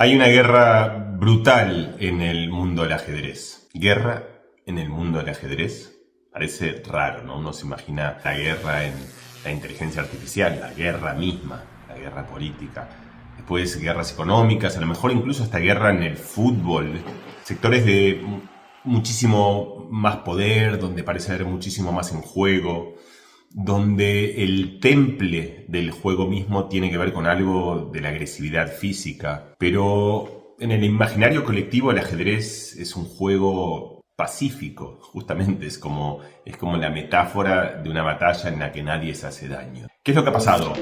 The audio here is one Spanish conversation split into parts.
Hay una guerra brutal en el mundo del ajedrez. ¿Guerra en el mundo del ajedrez? Parece raro, ¿no? Uno se imagina la guerra en la inteligencia artificial, la guerra misma, la guerra política. Después guerras económicas, a lo mejor incluso hasta guerra en el fútbol. Sectores de muchísimo más poder, donde parece haber muchísimo más en juego, donde el temple del juego mismo tiene que ver con algo de la agresividad física. Pero en el imaginario colectivo el ajedrez es un juego pacífico, justamente es como la metáfora de una batalla en la que nadie se hace daño. ¿Qué es lo que ha pasado?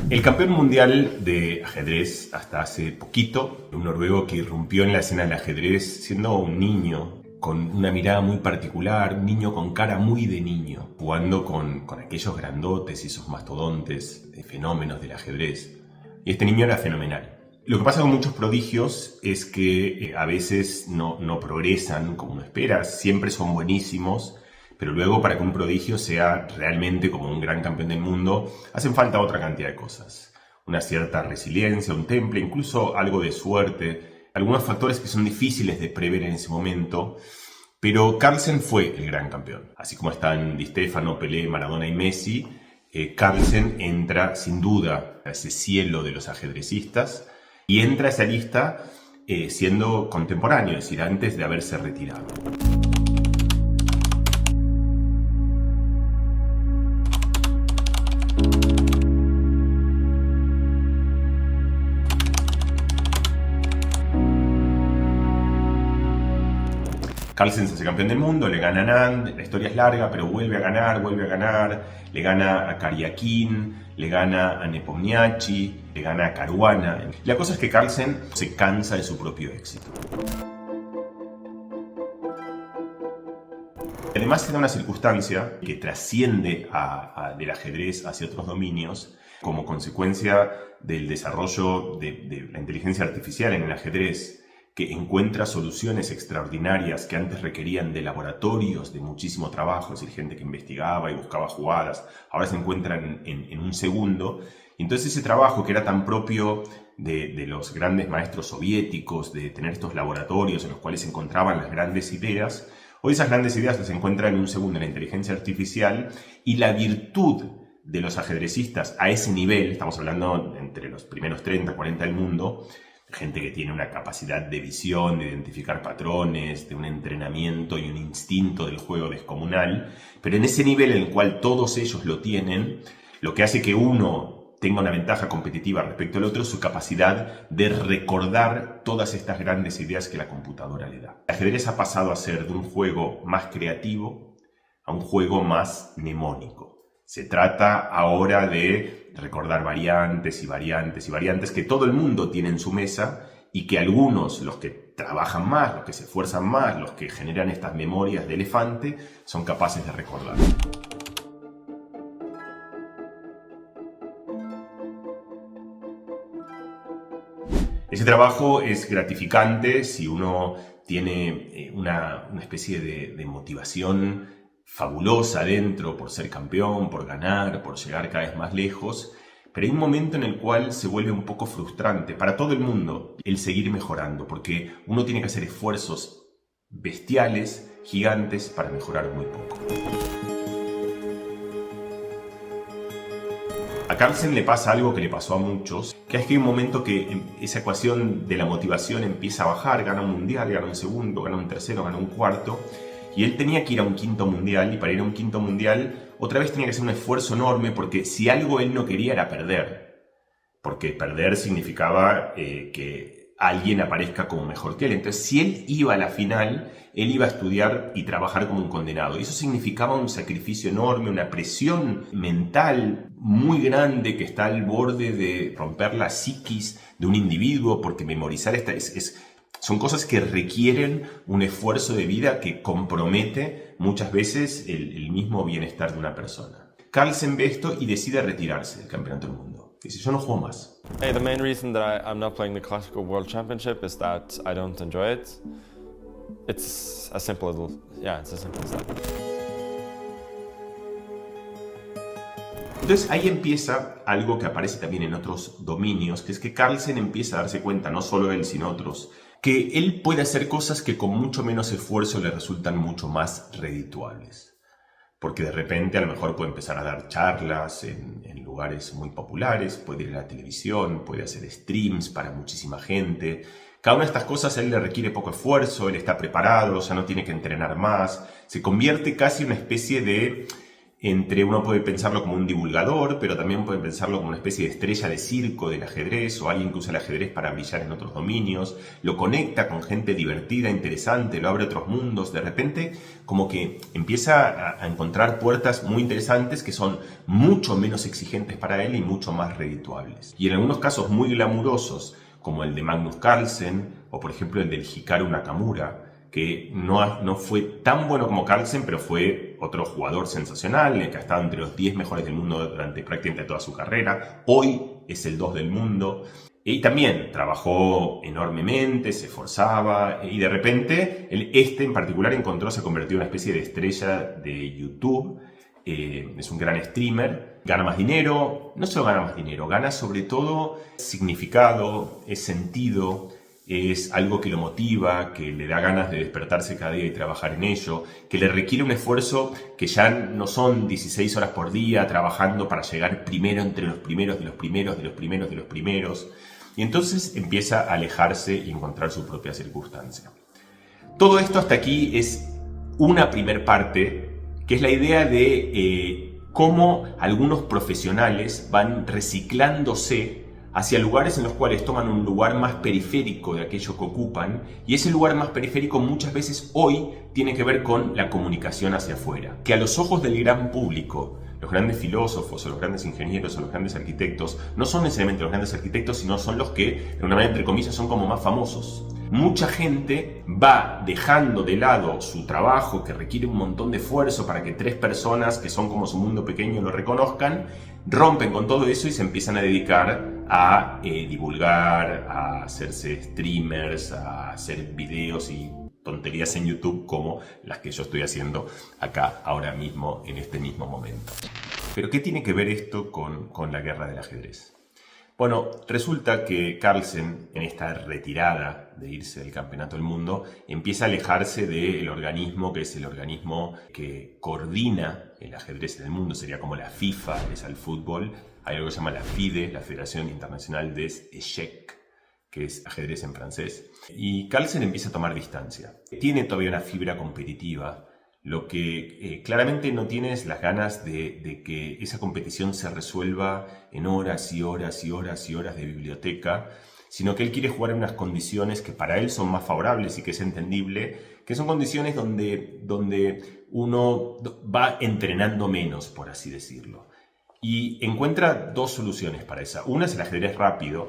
El campeón mundial de ajedrez hasta hace poquito, un noruego que irrumpió en la escena del ajedrez siendo un niño, con una mirada muy particular, un niño con cara muy de niño, jugando con aquellos grandotes y esos mastodontes de fenómenos del ajedrez. Y este niño era fenomenal. Lo que pasa con muchos prodigios es que a veces no progresan como uno espera, siempre son buenísimos, pero luego para que un prodigio sea realmente como un gran campeón del mundo, hacen falta otra cantidad de cosas. Una cierta resiliencia, un temple, incluso algo de suerte, algunos factores que son difíciles de prever en ese momento, pero Carlsen fue el gran campeón. Así como están Di Stéfano, Pelé, Maradona y Messi, Carlsen entra sin duda a ese cielo de los ajedrecistas y entra a esa lista siendo contemporáneo, es decir, antes de haberse retirado. Carlsen se hace campeón del mundo, le gana a Nand, la historia es larga, pero vuelve a ganar, le gana a Karyakin, le gana a Nepomniachtchi, le gana a Caruana. La cosa es que Carlsen se cansa de su propio éxito. Además se da una circunstancia que trasciende del ajedrez hacia otros dominios, como consecuencia del desarrollo de la inteligencia artificial en el ajedrez, que encuentra soluciones extraordinarias que antes requerían de laboratorios, de muchísimo trabajo, es decir, gente que investigaba y buscaba jugadas, ahora se encuentran en un segundo. Y entonces ese trabajo que era tan propio de los grandes maestros soviéticos, de tener estos laboratorios en los cuales se encontraban las grandes ideas, hoy esas grandes ideas las encuentra en un segundo en la inteligencia artificial, y la virtud de los ajedrecistas a ese nivel, estamos hablando entre los primeros 30, 40 del mundo, gente que tiene una capacidad de visión, de identificar patrones, de un entrenamiento y un instinto del juego descomunal, pero en ese nivel en el cual todos ellos lo tienen, lo que hace que uno tenga una ventaja competitiva respecto al otro es su capacidad de recordar todas estas grandes ideas que la computadora le da. El ajedrez ha pasado a ser de un juego más creativo a un juego más mnemónico. Se trata ahora de recordar variantes y variantes y variantes que todo el mundo tiene en su mesa y que algunos, los que trabajan más, los que se esfuerzan más, los que generan estas memorias de elefante, son capaces de recordar. Ese trabajo es gratificante si uno tiene una especie de motivación fabulosa dentro por ser campeón, por ganar, por llegar cada vez más lejos, pero hay un momento en el cual se vuelve un poco frustrante para todo el mundo el seguir mejorando, porque uno tiene que hacer esfuerzos bestiales, gigantes, para mejorar muy poco. A Carlsen le pasa algo que le pasó a muchos, que es que hay un momento que esa ecuación de la motivación empieza a bajar, gana un mundial, gana un segundo, gana un tercero, gana un cuarto, y él tenía que ir a un quinto mundial, y para ir a un quinto mundial otra vez tenía que hacer un esfuerzo enorme, porque si algo él no quería era perder, porque perder significaba que alguien aparezca como mejor que él. Entonces si él iba a la final, él iba a estudiar y trabajar como un condenado, y eso significaba un sacrificio enorme, una presión mental muy grande que está al borde de romper la psiquis de un individuo, porque memorizar son cosas que requieren un esfuerzo de vida que compromete muchas veces el mismo bienestar de una persona. Carlsen ve esto y decide retirarse del campeonato del mundo. Dice, yo no juego más. Hey, the main reason that I'm not playing the Classical World Championship is that I don't enjoy it. It's as simple as, it's as simple as that. Entonces ahí empieza algo que aparece también en otros dominios, que es que Carlsen empieza a darse cuenta, no solo él, sino otros, que él puede hacer cosas que con mucho menos esfuerzo le resultan mucho más redituables. Porque de repente a lo mejor puede empezar a dar charlas en lugares muy populares, puede ir a la televisión, puede hacer streams para muchísima gente. Cada una de estas cosas a él le requiere poco esfuerzo, él está preparado, ya no tiene que entrenar más. Se convierte casi en una especie de... uno puede pensarlo como un divulgador, pero también puede pensarlo como una especie de estrella de circo del ajedrez o alguien que usa el ajedrez para brillar en otros dominios. Lo conecta con gente divertida, interesante, lo abre a otros mundos. De repente, como que empieza a encontrar puertas muy interesantes que son mucho menos exigentes para él y mucho más redituables. Y en algunos casos muy glamurosos, como el de Magnus Carlsen o por ejemplo el del Hikaru Nakamura, que no fue tan bueno como Carlsen, pero fue otro jugador sensacional, que ha estado entre los 10 mejores del mundo durante prácticamente toda su carrera. Hoy es el 2 del mundo. Y también trabajó enormemente, se esforzaba, y de repente, en particular se convirtió en una especie de estrella de YouTube. Es un gran streamer, gana más dinero, no solo gana más dinero, gana sobre todo significado, sentido. Es algo que lo motiva, que le da ganas de despertarse cada día y trabajar en ello, que le requiere un esfuerzo que ya no son 16 horas por día trabajando para llegar primero entre los primeros de los primeros de los primeros de los primeros. Y entonces empieza a alejarse y encontrar su propia circunstancia. Todo esto hasta aquí es una primer parte, que es la idea de cómo algunos profesionales van reciclándose hacia lugares en los cuales toman un lugar más periférico de aquello que ocupan, y ese lugar más periférico muchas veces hoy tiene que ver con la comunicación hacia afuera, que a los ojos del gran público, los grandes filósofos o los grandes ingenieros o los grandes arquitectos, no son necesariamente los grandes arquitectos, sino son los que, de una manera entre comillas, son como más famosos. Mucha gente va dejando de lado su trabajo, que requiere un montón de esfuerzo para que 3 personas que son como su mundo pequeño lo reconozcan, rompen con todo eso y se empiezan a dedicar a divulgar, a hacerse streamers, a hacer videos y tonterías en YouTube como las que yo estoy haciendo acá ahora mismo, en este mismo momento. Pero ¿qué tiene que ver esto con la guerra del ajedrez? Bueno, resulta que Carlsen, en esta retirada de irse del campeonato del mundo, empieza a alejarse del organismo que es el organismo que coordina el ajedrez en el mundo. Sería como la FIFA, es al fútbol. Hay algo que se llama la FIDE, la Federación Internacional des Échecs, que es ajedrez en francés. Y Carlsen empieza a tomar distancia. Tiene todavía una fibra competitiva. Lo que claramente no tiene es las ganas de que esa competición se resuelva en horas y horas y horas y horas de biblioteca, sino que él quiere jugar en unas condiciones que para él son más favorables y que es entendible, que son condiciones donde uno va entrenando menos, por así decirlo. Y encuentra 2 soluciones para esa. Una es el ajedrez rápido,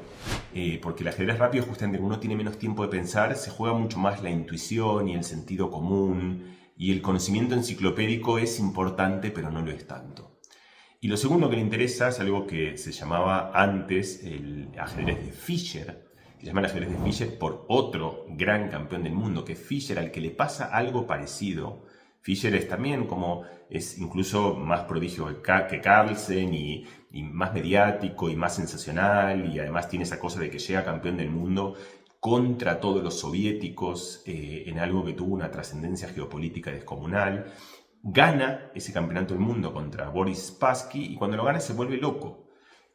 porque el ajedrez rápido justamente cuando uno tiene menos tiempo de pensar, se juega mucho más la intuición y el sentido común, y el conocimiento enciclopédico es importante, pero no lo es tanto. Y lo segundo que le interesa es algo que se llamaba antes el ajedrez de Fischer. Se llama el ajedrez de Fischer por otro gran campeón del mundo, que es Fischer, al que le pasa algo parecido. Fischer es también es incluso más prodigio que Carlsen y más mediático y más sensacional, y además tiene esa cosa de que llega campeón del mundo contra todos los soviéticos, en algo que tuvo una trascendencia geopolítica descomunal. Gana ese campeonato del mundo contra Boris Spassky, y cuando lo gana se vuelve loco.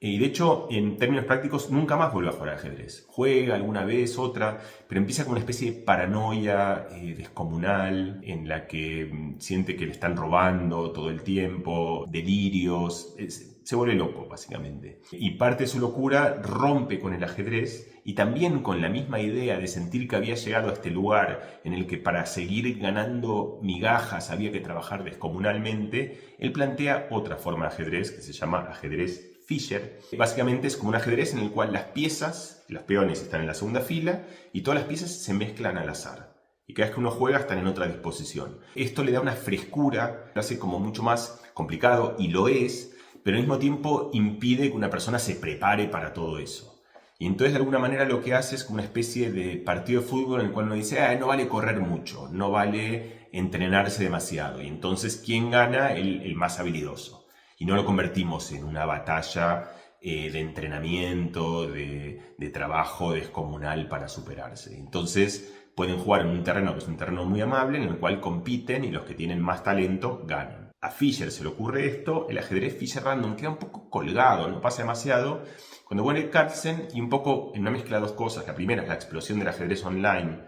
Y de hecho, en términos prácticos, nunca más vuelve a jugar al ajedrez. Juega alguna vez, otra, pero empieza con una especie de paranoia descomunal, en la que siente que le están robando todo el tiempo, delirios, se vuelve loco básicamente. Y parte de su locura rompe con el ajedrez y también con la misma idea de sentir que había llegado a este lugar en el que para seguir ganando migajas había que trabajar descomunalmente. Él plantea otra forma de ajedrez que se llama ajedrez Fischer. Básicamente es como un ajedrez en el cual las piezas, los peones están en la segunda fila y todas las piezas se mezclan al azar. Y cada vez que uno juega están en otra disposición. Esto le da una frescura, lo hace como mucho más complicado, y lo es, pero al mismo tiempo impide que una persona se prepare para todo eso. Y entonces de alguna manera lo que hace es una especie de partido de fútbol en el cual uno dice, no vale correr mucho, no vale entrenarse demasiado. Y entonces, ¿quién gana? El más habilidoso. Y no lo convertimos en una batalla de entrenamiento, de trabajo descomunal para superarse. Entonces pueden jugar en un terreno que es un terreno muy amable, en el cual compiten y los que tienen más talento ganan. A Fischer se le ocurre esto, el ajedrez Fischer Random queda un poco colgado, no pasa demasiado. Cuando vuelve Carlsen, y un poco en una mezcla de dos cosas, la primera es la explosión del ajedrez online,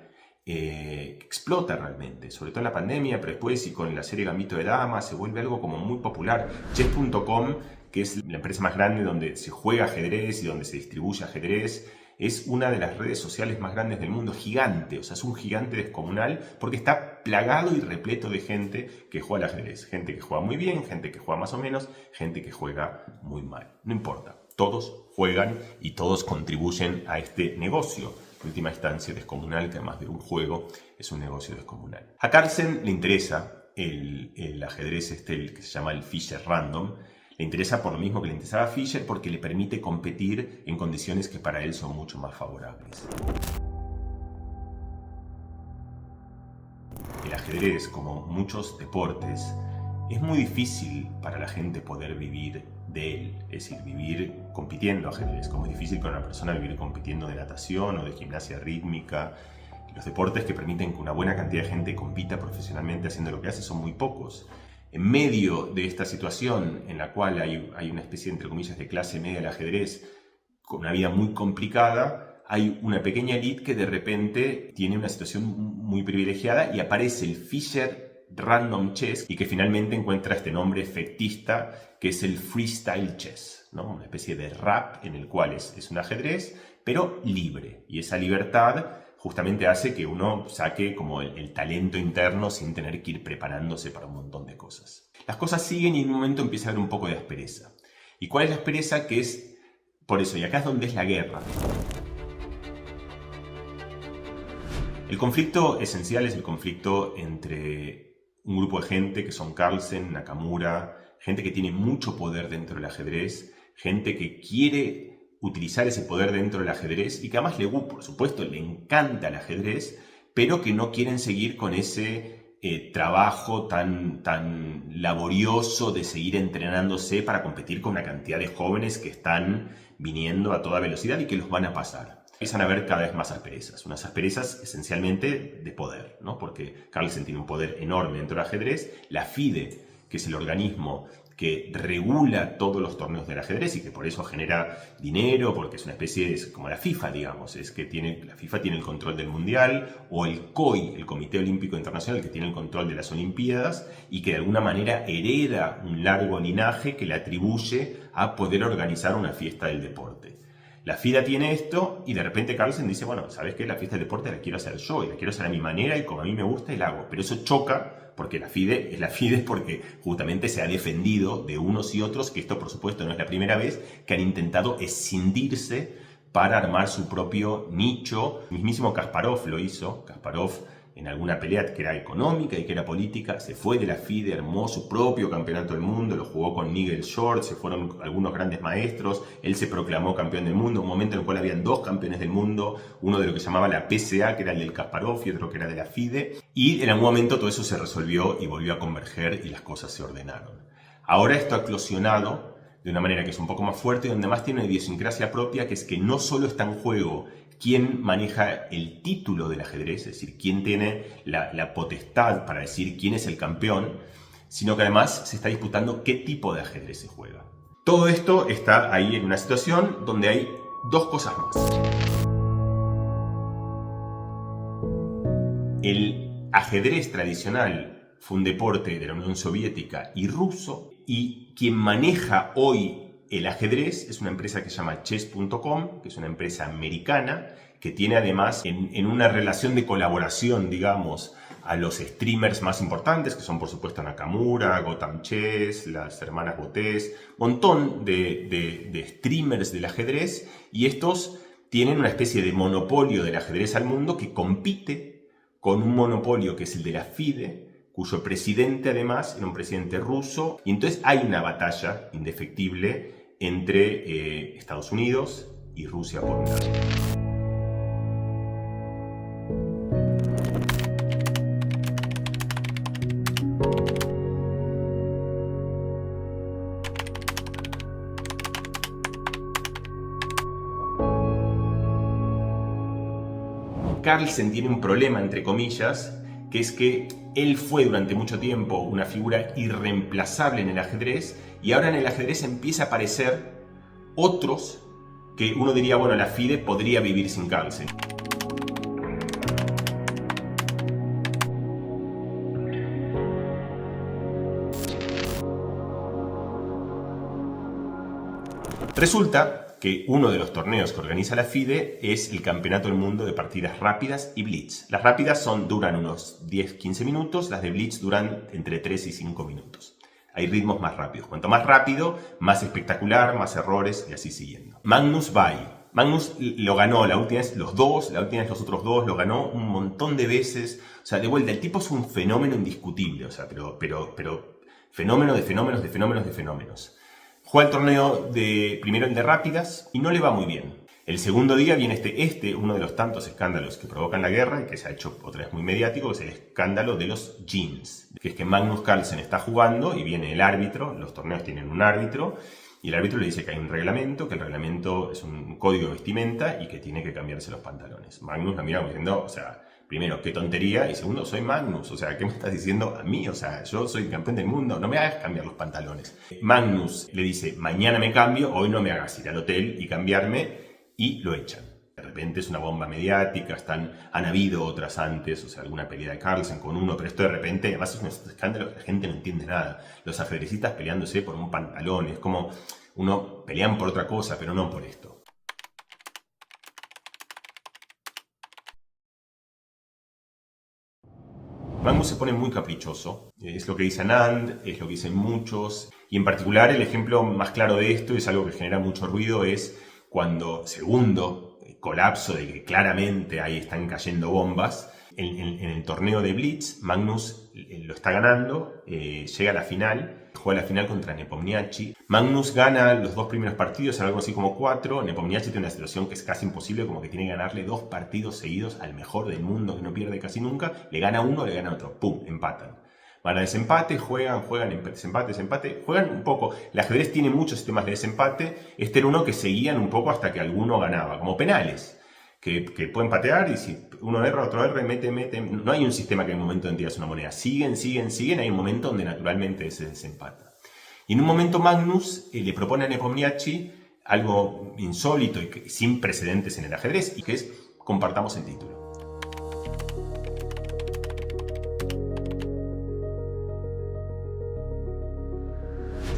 que explota realmente, sobre todo en la pandemia, pero después y con la serie Gambito de Dama se vuelve algo como muy popular. Chess.com, que es la empresa más grande donde se juega ajedrez y donde se distribuye ajedrez, es una de las redes sociales más grandes del mundo, gigante, o sea, es un gigante descomunal porque está plagado y repleto de gente que juega al ajedrez. Gente que juega muy bien, gente que juega más o menos, gente que juega muy mal. No importa, todos juegan y todos contribuyen a este negocio. En última instancia descomunal, que además de un juego es un negocio descomunal. A Carlsen le interesa el ajedrez el que se llama el Fischer Random. Le interesa por lo mismo que le interesaba a Fischer, porque le permite competir en condiciones que para él son mucho más favorables. El ajedrez, como muchos deportes, es muy difícil para la gente poder vivir de él, es decir, vivir compitiendo ajedrez, como es difícil para una persona vivir compitiendo de natación o de gimnasia rítmica. Los deportes que permiten que una buena cantidad de gente compita profesionalmente haciendo lo que hace son muy pocos. En medio de esta situación en la cual hay una especie, entre comillas, de clase media del ajedrez con una vida muy complicada, hay una pequeña elite que de repente tiene una situación muy privilegiada y aparece el Fischer Random Chess y que finalmente encuentra este nombre efectista que es el Freestyle Chess, ¿no? Una especie de rap en el cual es un ajedrez, pero libre. Y esa libertad justamente hace que uno saque como el talento interno sin tener que ir preparándose para un montón de cosas. Las cosas siguen y en un momento empieza a haber un poco de aspereza. ¿Y cuál es la aspereza? Que es por eso, y acá es donde es la guerra. El conflicto esencial es el conflicto entre un grupo de gente que son Carlsen, Nakamura, gente que tiene mucho poder dentro del ajedrez, gente que quiere utilizar ese poder dentro del ajedrez y que además por supuesto, le encanta el ajedrez, pero que no quieren seguir con ese trabajo tan laborioso de seguir entrenándose para competir con una cantidad de jóvenes que están viniendo a toda velocidad y que los van a pasar. Empiezan a haber cada vez más asperezas, unas asperezas esencialmente de poder, ¿no? Porque Carlsen tiene un poder enorme dentro del ajedrez, la FIDE, que es el organismo que regula todos los torneos del ajedrez y que por eso genera dinero, porque es una especie, es como la FIFA, digamos, es que la FIFA tiene el control del Mundial, o el COI, el Comité Olímpico Internacional, que tiene el control de las Olimpiadas y que de alguna manera hereda un largo linaje que le atribuye a poder organizar una fiesta del deporte. La FIDA tiene esto y de repente Carlsen dice, bueno, ¿sabes qué? La fiesta del deporte la quiero hacer yo y la quiero hacer a mi manera y como a mí me gusta y la hago. Pero eso choca porque la FIDE es la FIDE porque justamente se ha defendido de unos y otros, que esto por supuesto no es la primera vez, que han intentado escindirse para armar su propio nicho. El mismísimo Kasparov lo hizo. Kasparov en alguna pelea que era económica y que era política, se fue de la FIDE, armó su propio campeonato del mundo, lo jugó con Nigel Short, se fueron algunos grandes maestros, él se proclamó campeón del mundo, un momento en el cual habían dos campeones del mundo, uno de lo que se llamaba la PSA, que era el del Kasparov, y otro que era de la FIDE, y en algún momento todo eso se resolvió y volvió a converger y las cosas se ordenaron. Ahora esto ha eclosionado de una manera que es un poco más fuerte, donde más tiene una idiosincrasia propia, que es que no solo está en juego quién maneja el título del ajedrez, es decir, quién tiene la potestad para decir quién es el campeón, sino que además se está disputando qué tipo de ajedrez se juega. Todo esto está ahí en una situación donde hay dos cosas más. El ajedrez tradicional fue un deporte de la Unión Soviética y ruso, y quien maneja hoy el ajedrez es una empresa que se llama Chess.com, que es una empresa americana, que tiene además en una relación de colaboración, digamos, a los streamers más importantes, que son por supuesto Nakamura, Gotham Chess, las hermanas Botés, un montón de streamers del ajedrez, y estos tienen una especie de monopolio del ajedrez al mundo que compite con un monopolio que es el de la FIDE, cuyo presidente además era un presidente ruso. Y entonces hay una batalla indefectible entre Estados Unidos y Rusia por un lado. Carlsen tiene un problema, entre comillas, que es que él fue durante mucho tiempo una figura irreemplazable en el ajedrez y ahora en el ajedrez empieza a aparecer otros que uno diría, bueno, la FIDE podría vivir sin Carlsen. Resulta que uno de los torneos que organiza la FIDE es el Campeonato del Mundo de Partidas Rápidas y Blitz. Las rápidas duran unos 10-15 minutos, las de Blitz duran entre 3 y 5 minutos. Hay ritmos más rápidos. Cuanto más rápido, más espectacular, más errores y así siguiendo. Magnus va ahí. Magnus lo ganó la última vez los dos, la última vez los otros dos, lo ganó un montón de veces. O sea, de vuelta, el tipo es un fenómeno indiscutible, o sea, pero fenómeno de fenómenos de fenómenos de fenómenos. Juega el torneo primero el de rápidas y no le va muy bien. El segundo día viene uno de los tantos escándalos que provocan la guerra y que se ha hecho otra vez muy mediático, que es el escándalo de los jeans. Que es que Magnus Carlsen está jugando y viene el árbitro, los torneos tienen un árbitro, y el árbitro le dice que hay un reglamento, que el reglamento es un código de vestimenta y que tiene que cambiarse los pantalones. Magnus la mira como diciendo, o sea, primero, qué tontería, y segundo, soy Magnus, o sea, ¿qué me estás diciendo a mí? O sea, yo soy campeón del mundo, no me hagas cambiar los pantalones. Magnus le dice, mañana me cambio, hoy no me hagas ir al hotel y cambiarme, y lo echan. De repente es una bomba mediática, han habido otras antes, o sea, alguna pelea de Carlsen con uno, pero esto de repente, además es un escándalo que la gente no entiende nada. Los ajedrecistas peleándose por un pantalón, es como pelean por otra cosa, pero no por esto. Magnus se pone muy caprichoso, es lo que dice Anand, es lo que dicen muchos, y en particular el ejemplo más claro de esto, es algo que genera mucho ruido, es cuando, segundo colapso de que claramente ahí están cayendo bombas, en el torneo de Blitz, Magnus lo está ganando, llega a la final, juega la final contra Nepomniachtchi. Magnus gana los dos primeros partidos, algo así como 4. Nepomniachtchi tiene una situación que es casi imposible, como que tiene que ganarle 2 partidos seguidos al mejor del mundo, que no pierde casi nunca. Le gana uno, le gana otro. ¡Pum! Empatan. Van a desempate, juegan, desempate, juegan un poco. El ajedrez tiene muchos sistemas de desempate. Este era uno que seguían un poco hasta que alguno ganaba, como penales. Que pueden patear y si uno erra, otro erra, mete. No hay un sistema que en un momento en tiras una moneda. Siguen. Hay un momento donde naturalmente se desempata. Y en un momento Magnus le propone a Nepomniachtchi algo insólito y sin precedentes en el ajedrez, y que es compartamos el título.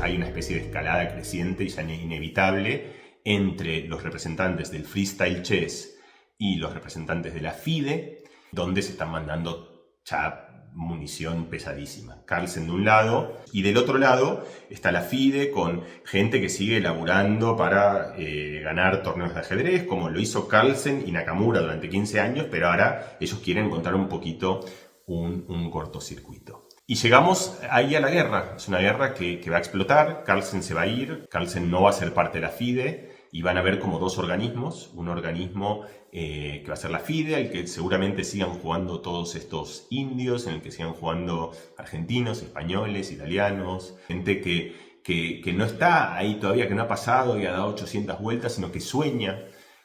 Hay una especie de escalada creciente y ya inevitable entre los representantes del freestyle chess y los representantes de la FIDE, donde se están mandando ya munición pesadísima. Carlsen de un lado, y del otro lado está la FIDE con gente que sigue laburando para ganar torneos de ajedrez, como lo hizo Carlsen y Nakamura durante 15 años, pero ahora ellos quieren encontrar un poquito un cortocircuito. Y llegamos ahí a la guerra. Es una guerra que va a explotar. Carlsen se va a ir. Carlsen no va a ser parte de la FIDE. Y van a haber como dos organismos. Un organismo que va a ser la FIDE, al que seguramente sigan jugando todos estos indios, en el que sigan jugando argentinos, españoles, italianos. Gente que no está ahí todavía, que no ha pasado y ha dado 800 vueltas, sino que sueña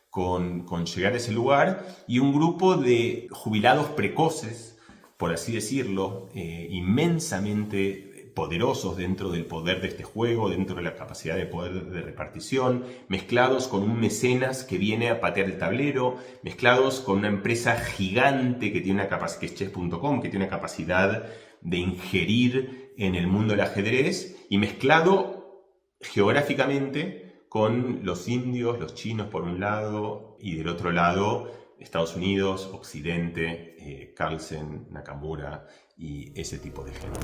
con llegar a ese lugar. Y un grupo de jubilados precoces, por así decirlo, inmensamente poderosos dentro del poder de este juego, dentro de la capacidad de poder de repartición, mezclados con un mecenas que viene a patear el tablero, mezclados con una empresa gigante que tiene una capacidad, que es chess.com, que tiene una capacidad de ingerir en el mundo del ajedrez, y mezclado geográficamente con los indios, los chinos por un lado, y del otro lado Estados Unidos, Occidente, Carlsen, Nakamura y ese tipo de gente.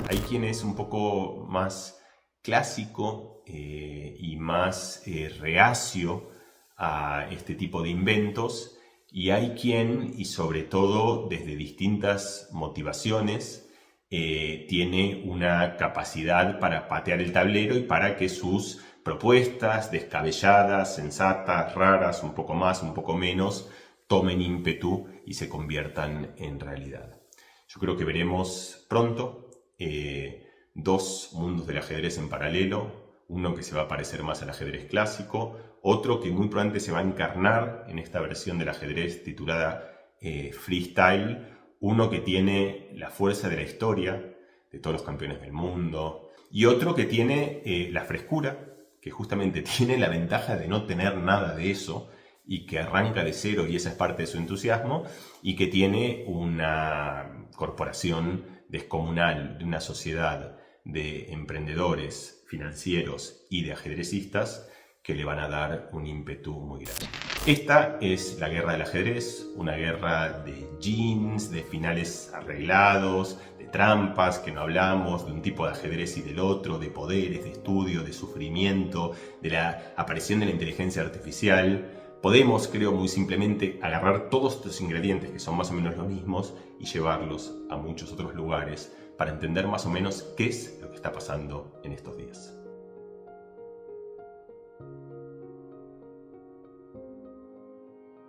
Hay quien es un poco más clásico y más reacio a este tipo de inventos, y hay quien, y sobre todo desde distintas motivaciones, tiene una capacidad para patear el tablero y para que sus propuestas descabelladas, sensatas, raras, un poco más, un poco menos, tomen ímpetu y se conviertan en realidad. Yo creo que veremos pronto dos mundos del ajedrez en paralelo, uno que se va a parecer más al ajedrez clásico, otro que muy probablemente se va a encarnar en esta versión del ajedrez titulada Freestyle, uno que tiene la fuerza de la historia, de todos los campeones del mundo, y otro que tiene la frescura, que justamente tiene la ventaja de no tener nada de eso, y que arranca de cero, y esa es parte de su entusiasmo, y que tiene una corporación descomunal, de una sociedad de emprendedores financieros y de ajedrecistas que le van a dar un ímpetu muy grande. Esta es la guerra del ajedrez, una guerra de jeans, de finales arreglados, de trampas que no hablamos, de un tipo de ajedrez y del otro, de poderes, de estudio, de sufrimiento, de la aparición de la inteligencia artificial. Podemos, creo, muy simplemente agarrar todos estos ingredientes que son más o menos los mismos y llevarlos a muchos otros lugares para entender más o menos qué es lo que está pasando en estos días.